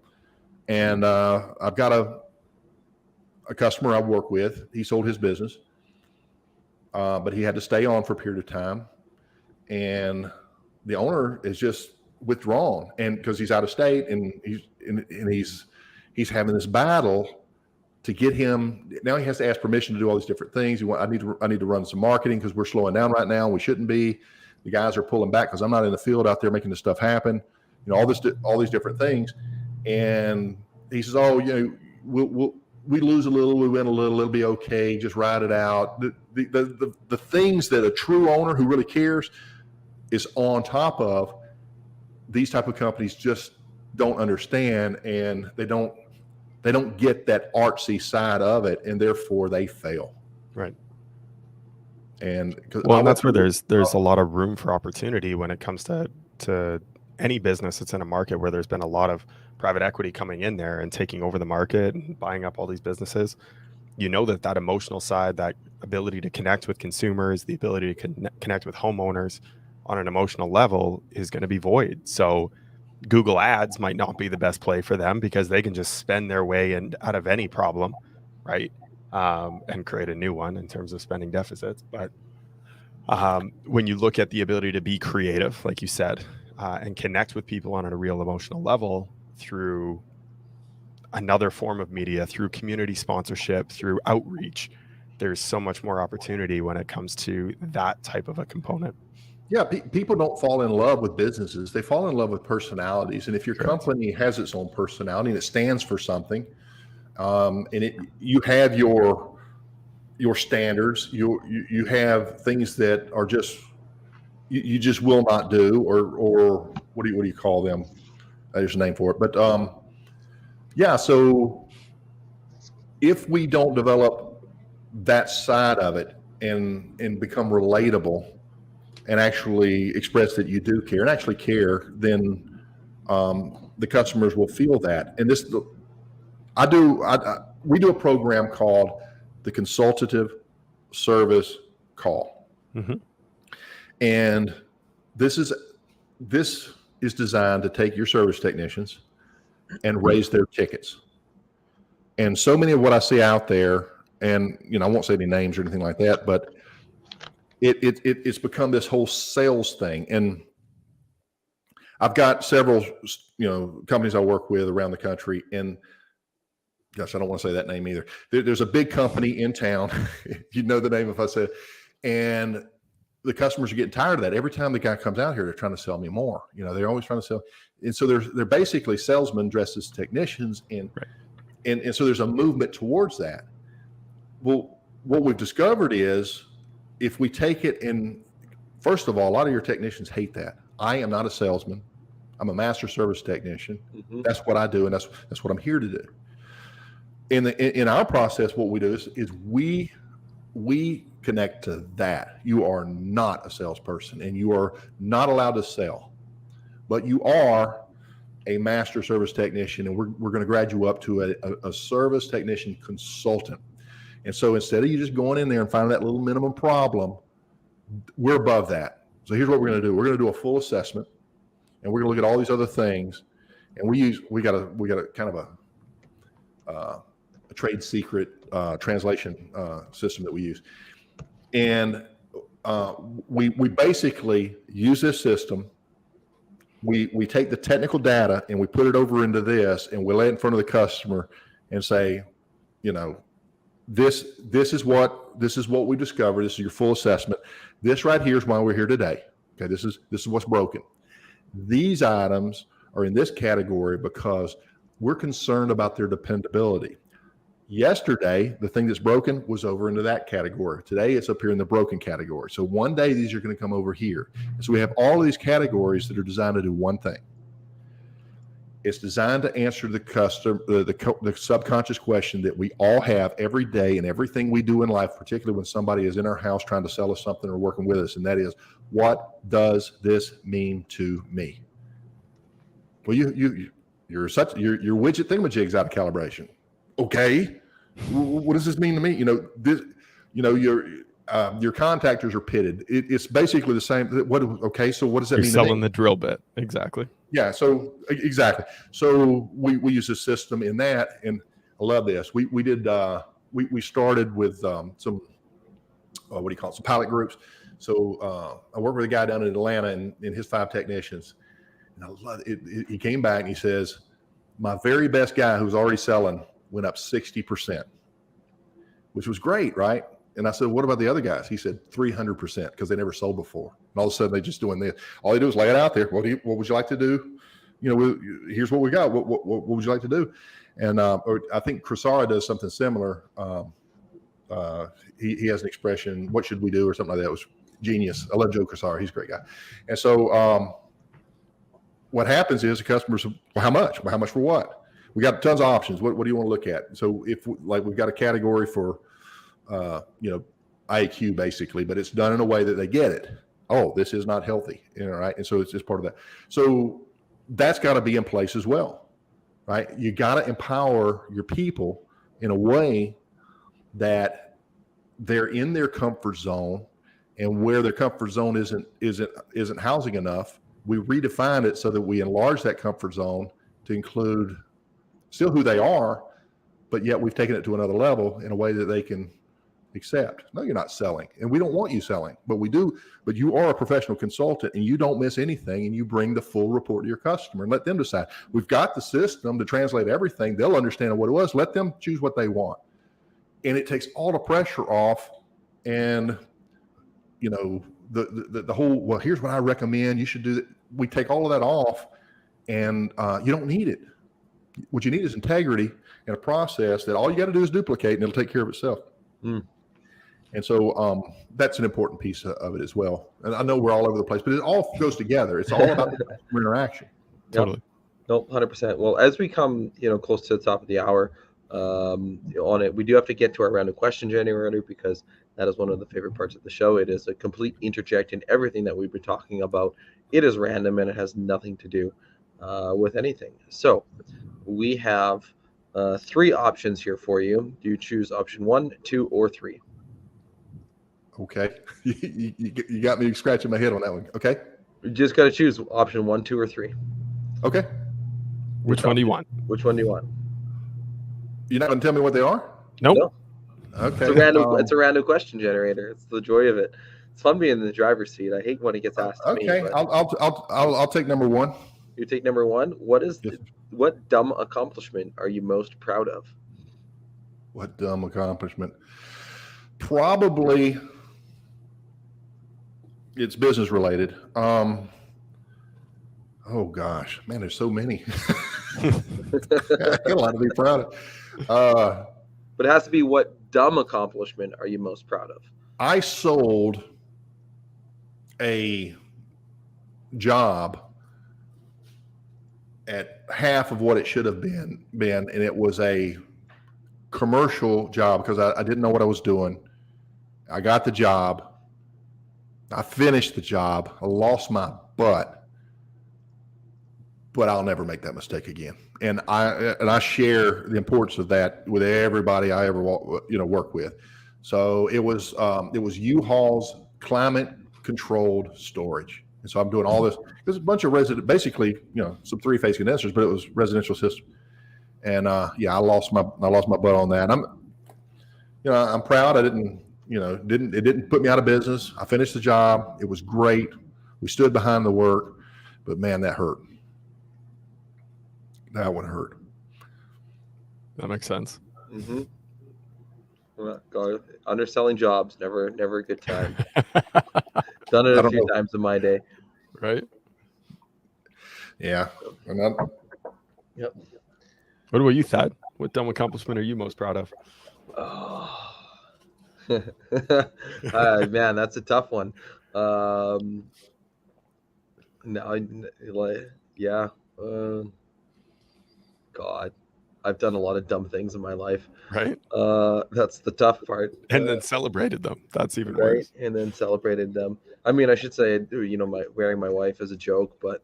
And I've got a customer I work with. He sold his business, but he had to stay on for a period of time. And the owner is just withdrawn, and because he's out of state, and he's having this battle to get him. Now he has to ask permission to do all these different things. I need to run some marketing because we're slowing down right now. We shouldn't be. The guys are pulling back because I'm not in the field out there making this stuff happen. All these different things. And he says, we lose a little, we win a little, it'll be okay. Just ride it out. The things that a true owner who really cares is on top of, these type of companies just don't understand, and they don't get that artsy side of it, and therefore they fail. Right. And because Well, and that's where there's a lot of room for opportunity when it comes to any business that's in a market where there's been a lot of private equity coming in there and taking over the market and buying up all these businesses. You know that emotional side, that ability to connect with consumers, the ability to connect with homeowners on an emotional level is going to be void. So Google Ads might not be the best play for them because they can just spend their way out of any problem, right? And create a new one in terms of spending deficits. But when you look at the ability to be creative, like you said, and connect with people on a real emotional level through another form of media, through community sponsorship, through outreach, there's so much more opportunity when it comes to that type of a component. Yeah, people don't fall in love with businesses. They fall in love with personalities. And if your company has its own personality and it stands for something, and you have your standards, you have things that are just you just will not do, or what do you call them? There's a name for it, but yeah. So if we don't develop that side of it and become relatable and actually express that you do care and actually care, then the customers will feel that. And we do a program called the Consultative Service Call. Mm-hmm. And this is designed to take your service technicians and raise their tickets. And so many of what I see out there, and I won't say any names or anything like that, but it's become this whole sales thing. And I've got several companies I work with around the country, and gosh, I don't want to say that name either. There's a big company in town. You know the name if I said, and the customers are getting tired of that. Every time the guy comes out here, they're trying to sell me more. They're always trying to sell. And so they're basically salesmen dressed as technicians. And, right. and so there's a movement towards that. Well, what we've discovered is if we take it and first of all, a lot of your technicians hate that. I am not a salesman. I'm a master service technician. Mm-hmm. That's what I do. And that's what I'm here to do. In our process, what we do is we connect to that. You are not a salesperson and you are not allowed to sell, but you are a master service technician, and we're going to grad you up to a service technician consultant. And so instead of you just going in there and finding that little minimum problem, we're above that. So here's what we're going to do. We're going to do a full assessment, and we're going to look at all these other things. And we got a kind of a trade secret translation system that we use. And we basically use this system. We take the technical data and we put it over into this, and we lay it in front of the customer and say, this is what we discovered. This is your full assessment. This right here is why we're here today. Okay, this is what's broken. These items are in this category because we're concerned about their dependability. Yesterday, the thing that's broken was over into that category. Today, it's up here in the broken category. So one day, these are going to come over here. And so we have all of these categories that are designed to do one thing. It's designed to answer the customer, the subconscious question that we all have every day and everything we do in life, particularly when somebody is in our house trying to sell us something or working with us. And that is, what does this mean to me? Well, your widget thingamajig's out of calibration. Okay, what does this mean to me? Your contactors are pitted. It's basically the same. Okay, so what does that mean? You're selling the drill bit, exactly. Yeah, so exactly. So we use a system in that, and I love this. We started with some some pilot groups. So I worked with a guy down in Atlanta and his 5 technicians, and I love it. He came back and he says, my very best guy who's already selling went up 60%, which was great, right? And I said, what about the other guys? He said 300% because they never sold before. And all of a sudden, they just doing this. All they do is lay it out there. What would you like to do? Here's what we got. What would you like to do? And or I think Crisara does something similar. He has an expression, what should we do, or something like that. It was genius. I love Joe Crisara. He's a great guy. And so what happens is the customers, well, how much? Well, how much for what? We got tons of options. What do you want to look at? So if we've got a category for, IQ basically, but it's done in a way that they get it. Oh, this is not healthy, right? And so it's just part of that. So that's got to be in place as well, right? You got to empower your people in a way that they're in their comfort zone, and where their comfort zone isn't housing enough, we redefine it so that we enlarge that comfort zone to include still who they are, but yet we've taken it to another level in a way that they can accept. No, you're not selling, and we don't want you selling, but we do. But you are a professional consultant, and you don't miss anything, and you bring the full report to your customer and let them decide. We've got the system to translate everything. They'll understand what it was. Let them choose what they want, and it takes all the pressure off. And the whole, well, here's what I recommend you should do. We take all of that off, and you don't need it. What you need is integrity and a process that all you got to do is duplicate, and it'll take care of itself. And so that's an important piece of it as well. And I know we're all over the place, but it all goes together. It's all about interaction. Totally. Nope, 100%. Well, as we come, close to the top of the hour on it, we do have to get to our round of question generator, because that is one of the favorite parts of the show. It is a complete interject in everything that we've been talking about. It is random, and it has nothing to do with anything. So we have 3 options here for you. Do you choose option 1, 2, or 3? Okay. You got me scratching my head on that one. Okay. You just got to choose option 1, 2, or 3. Okay. Which one do you want? Which one do you want? You're not going to tell me what they are? Nope. No. Okay. It's a random question generator. It's the joy of it. It's fun being in the driver's seat. I hate when it gets asked to me. Okay. I'll take number 1. You take number 1. What dumb accomplishment are you most proud of? What dumb accomplishment? Probably it's business related. Oh gosh, man, there's so many. I got a lot to be proud of. But it has to be, what dumb accomplishment are you most proud of? I sold a job at half of what it should have been, and it was a commercial job because I didn't know what I was doing. I got the job. I finished the job. I lost my butt, but I'll never make that mistake again. And I share the importance of that with everybody I ever work with. So it was U-Haul's climate controlled storage. And so I'm doing all this. There's a bunch of basically, some 3-phase condensers, but it was residential system. And I lost my butt on that. And I'm proud. I didn't it didn't put me out of business. I finished the job. It was great. We stood behind the work, but man, that hurt. That one hurt. That makes sense. Mm-hmm. Well, God, underselling jobs, never a good time. Done it a few times in my day. Right. Yeah. Yep. What about you, Thad? What dumb accomplishment are you most proud of? Oh. Man, that's a tough one. God, I've done a lot of dumb things in my life. Right. That's the tough part. And then celebrated them. That's even right? worse. And then celebrated them. I mean, I should say, wearing my wife as a joke, but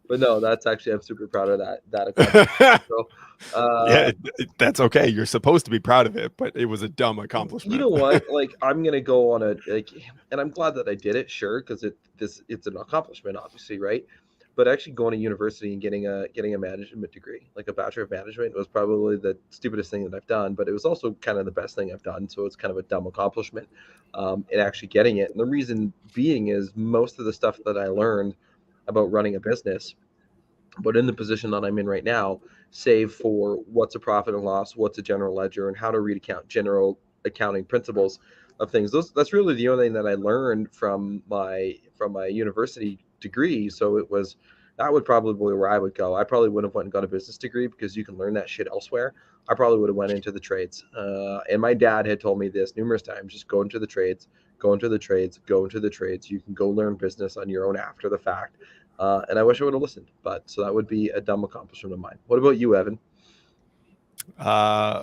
but no, that's actually, I'm super proud of that accomplishment. So, that's okay. You're supposed to be proud of it, but it was a dumb accomplishment. You know what? I'm gonna go on and I'm glad that I did it, sure, because it's an accomplishment, obviously, right? But actually going to university and getting a management degree, like a Bachelor of Management, was probably the stupidest thing that I've done, but it was also kind of the best thing I've done. So it's kind of a dumb accomplishment in actually getting it. And the reason being is most of the stuff that I learned about running a business, but in the position that I'm in right now, save for what's a profit and loss, what's a general ledger, and how to read general accounting principles of things. That's really the only thing that I learned from my university degree. So that would probably be where I would go. I probably wouldn't have went and got a business degree because you can learn that shit elsewhere. I probably would have went into the trades. And my dad had told me this numerous times: just go into the trades, go into the trades, go into the trades. You can go learn business on your own after the fact. And I wish I would have listened, but so that would be a dumb accomplishment of mine. What about you, Evan?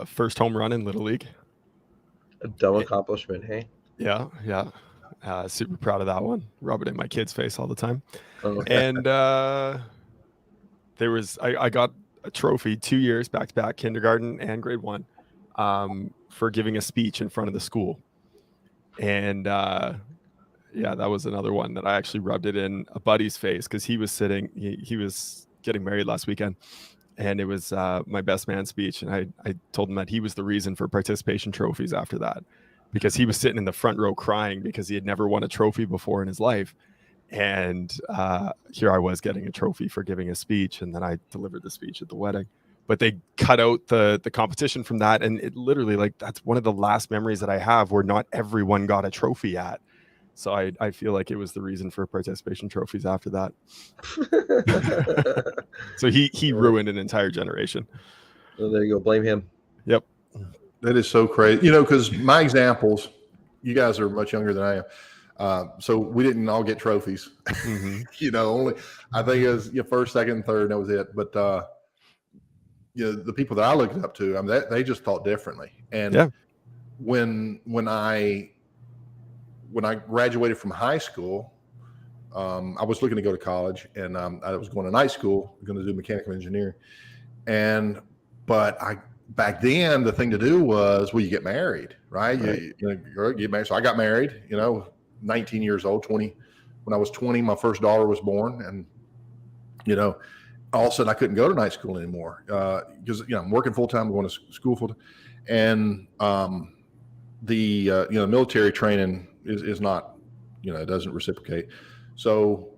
First home run in Little League. A dumb accomplishment, hey? Yeah. Super proud of that one. Rub it in my kid's face all the time. Oh, And I got a trophy 2 years back to back, kindergarten and grade 1, for giving a speech in front of the school. And that was another one that I actually rubbed it in a buddy's face, because he was he was getting married last weekend, and it was my best man speech. And I told him that he was the reason for participation trophies after that, because he was sitting in the front row crying because he had never won a trophy before in his life. And here I was getting a trophy for giving a speech, and then I delivered the speech at the wedding. But they cut out the competition from that, and it literally, like, that's one of the last memories that I have where not everyone got a trophy at. So I feel like it was the reason for participation trophies after that. So he ruined an entire generation. well, there you go. Blame him. Yep. That is so crazy. You know, because my examples, you guys are much younger than I am. So we didn't all get trophies. Mm-hmm. You know, only I think it was first, second, third, that was it. But the people that I looked up to, I mean, they just thought differently. And when I graduated from high school, I was looking to go to college, and I was going to night school, going to do mechanical engineering. But back then, the thing to do was, you get married, right? You get married. So I got married, 19 years old, 20. When I was 20, my first daughter was born, and all of a sudden I couldn't go to night school anymore because I'm working full time, going to school full time, and the military training is not, it doesn't reciprocate. So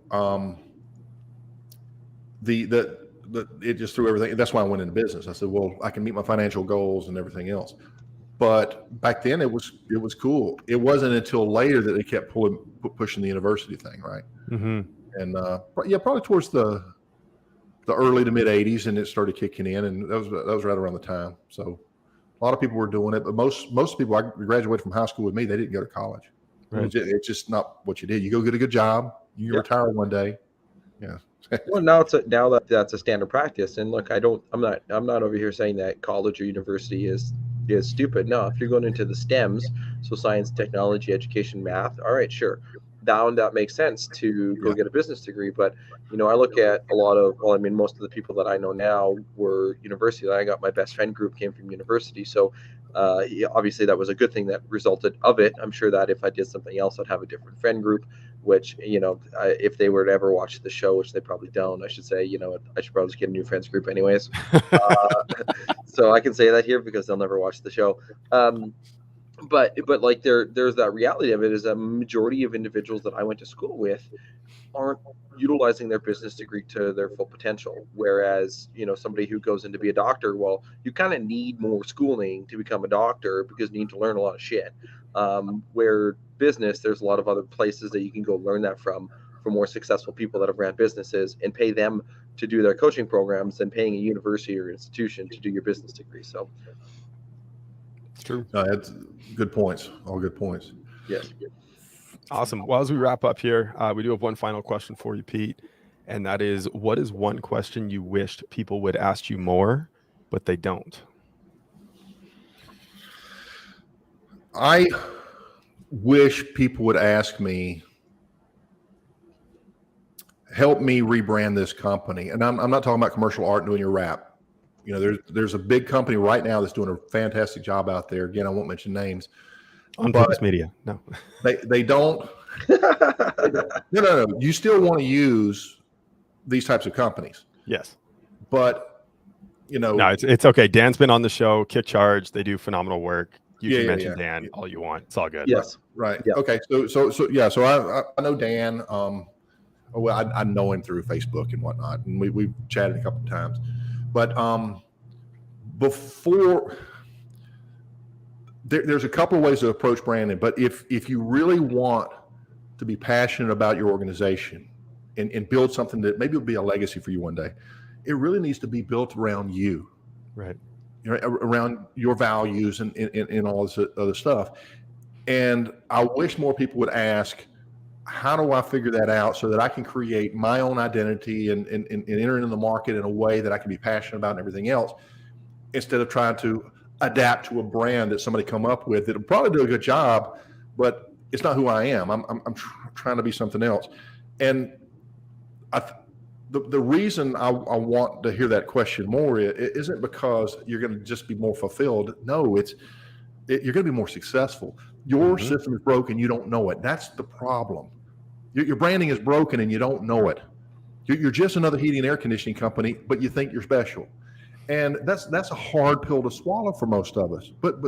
it just threw everything. That's why I went into business. I said, well, I can meet my financial goals and everything else. But back then it was cool. It wasn't until later that they kept pushing the university thing, right? Mm-hmm. And probably towards the early to mid 80s, and it started kicking in, and that was right around the time. So a lot of people were doing it, but most people I graduated from high school with me, they didn't go to college. Right. It's just not what you did. You go get a good job, you retire one day. Yeah. Well, now that's a standard practice. And look, I'm not over here saying that college or university is stupid. No, if you're going into the STEMs, so science, technology, education, math, all right, sure. That makes sense to go get a business degree. But, I look at most of the people that I know now were university. I got my best friend group came from university. So obviously that was a good thing that resulted of it. I'm sure that if I did something else, I'd have a different friend group, which, if they were to ever watch the show, which they probably don't, I should say, I should probably just get a new friends group anyways. So I can say that here because they'll never watch the show. But like there's that reality of it is a majority of individuals that I went to school with aren't utilizing their business degree to their full potential. Whereas, somebody who goes in to be a doctor, well, you kind of need more schooling to become a doctor because you need to learn a lot of shit. Where business, there's a lot of other places that you can go learn that from for more successful people that have ran businesses and pay them to do their coaching programs than paying a university or institution to do your business degree. So it's true. That's good points. All good points. Yes. Awesome. Well, as we wrap up here, we do have one final question for you, Pete. And that is, what is one question you wished people would ask you more, but they don't? I wish people would ask me, help me rebrand this company. And I'm not talking about commercial art doing your rap. There's a big company right now that's doing a fantastic job out there. Again, I won't mention names. On Purpose Media. No. They don't. No. You still want to use these types of companies. Yes. But, No, it's okay. Dan's been on the show, Kick Charge. They do phenonoble work. You can mention Dan all you want. It's all good. Yes. Right. Yeah. Okay. So I know Dan. I know him through Facebook and whatnot, and we've chatted a couple of times. But before there's a couple of ways to approach branding. But if you really want to be passionate about your organization and build something that maybe will be a legacy for you one day, it really needs to be built around you. Right. Around your values and all this other stuff. And I wish more people would ask, how do I figure that out so that I can create my own identity and enter into the market in a way that I can be passionate about and everything else? instead of trying to adapt to a brand that somebody come up with that'll probably do a good job, but it's not who I am. I'm trying to be something else. And the reason I want to hear that question more isn't because you're going to just be more fulfilled. No, you're going to be more successful. Your system is broken. You don't know it. That's the problem. Your branding is broken and you don't know it. You're just another heating and air conditioning company, but you think you're special. And that's a hard pill to swallow for most of us. But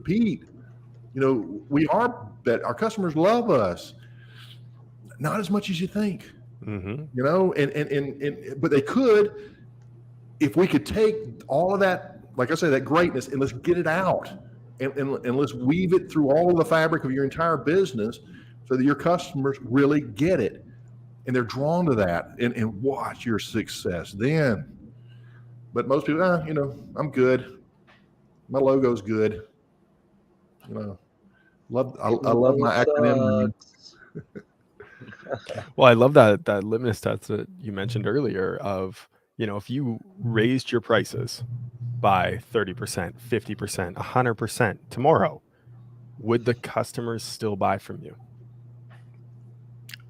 Pete, we are that our customers love us, not as much as you think. And but they could, if we could take all of that, like I say, that greatness, and let's get it out, and let's weave it through all of the fabric of your entire business, so that your customers really get it, and they're drawn to that, and watch your success then. But most people, I'm good. My logo's good. I love my acronym. Well, I love that litmus test that you mentioned earlier of, if you raised your prices by 30%, 50%, 100% tomorrow, would the customers still buy from you?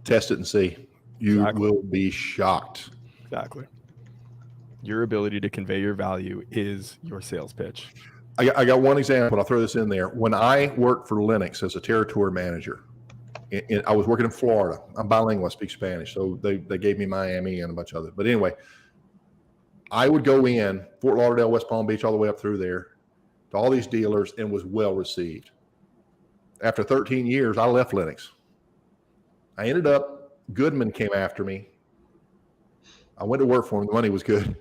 Test it and see. You will be shocked. Exactly. Your ability to convey your value is your sales pitch. I got one example. I'll throw this in there. When I worked for Lennox as a territory manager, and I was working in Florida. I'm bilingual, I speak Spanish, so they gave me Miami and a bunch of others. But anyway, I would go in Fort Lauderdale, West Palm Beach, all the way up through there to all these dealers, and was well received. After 13 years, I left Lennox. I ended up, Goodman came after me. I went to work for him. The money was good.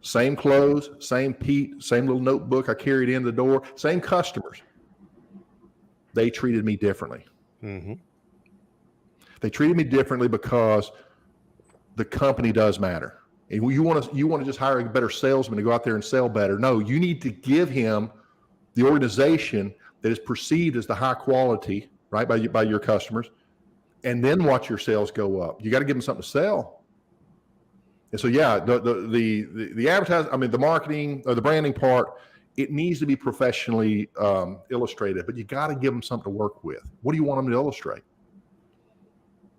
Same clothes, same Pete, same little notebook I carried in the door, same customers. They treated me differently. They treated me differently because the company does matter. And you want to just hire a better salesman to go out there and sell better. No, you need to give him the organization that is perceived as the high quality, right, by your customers, and then watch your sales go up. You got to give them something to sell. And so, yeah, the advertising, the marketing or the branding part, it needs to be professionally illustrated, but you got to give them something to work with. What do you want them to illustrate?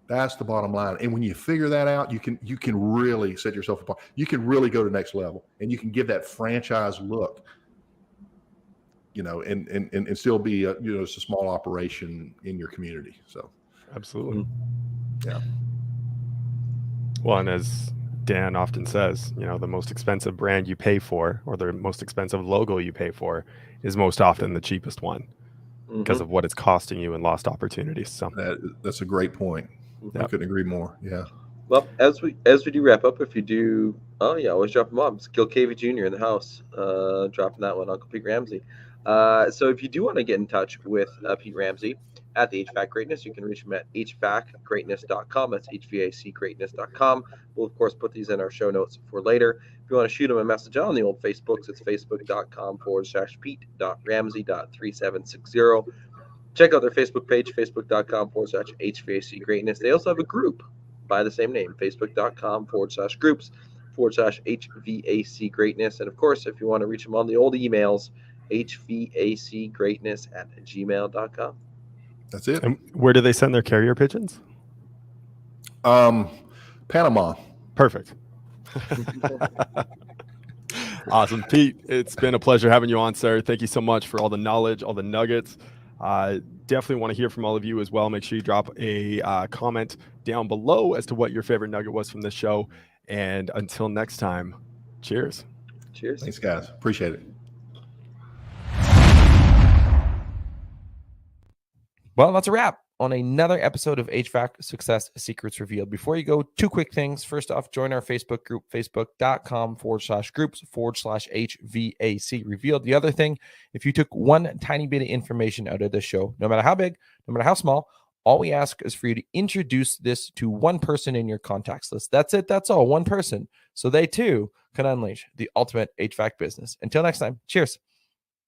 That's the bottom line. And when you figure that out, you can really set yourself apart. You can really go to the next level, and you can give that franchise look, and still be it's a small operation in your community. So, absolutely, yeah. Well, and as Dan often says, the most expensive brand you pay for, or the most expensive logo you pay for, is most often the cheapest one because of what it's costing you in lost opportunities. So that's a great point. I couldn't agree more. Yeah. Well, as we do wrap up, if you do, always drop them off. It's Gil Cavey Jr. in the house, dropping that one, Uncle Pete Ramsey. So if you do want to get in touch with Pete Ramsey at the HVAC Greatness, you can reach him at HVACGreatness.com. That's HVACGreatness.com. We'll, of course, put these in our show notes for later. If you want to shoot him a message on the old Facebooks, it's facebook.com/Pete.Ramsey.3760. Check out their Facebook page, facebook.com/HVAC Greatness. They also have a group by the same name, facebook.com/groups/HVAC Greatness. And, of course, if you want to reach them on the old emails, HVACGreatness@gmail.com. That's it. And where do they send their carrier pigeons? Panama. Perfect. Awesome. Pete, it's been a pleasure having you on, sir. Thank you so much for all the knowledge, all the nuggets. Definitely want to hear from all of you as well. Make sure you drop a comment down below as to what your favorite nugget was from this show. And until next time, cheers. Cheers. Thanks, guys. Appreciate it. Well, that's a wrap on another episode of HVAC Success Secrets Revealed. Before you go, two quick things. First off, join our Facebook group, facebook.com/groups/HVAC Revealed. The other thing, if you took one tiny bit of information out of this show, no matter how big, no matter how small, all we ask is for you to introduce this to one person in your contacts list. That's it. That's all. One person. So they too can unleash the ultimate HVAC business. Until next time, cheers.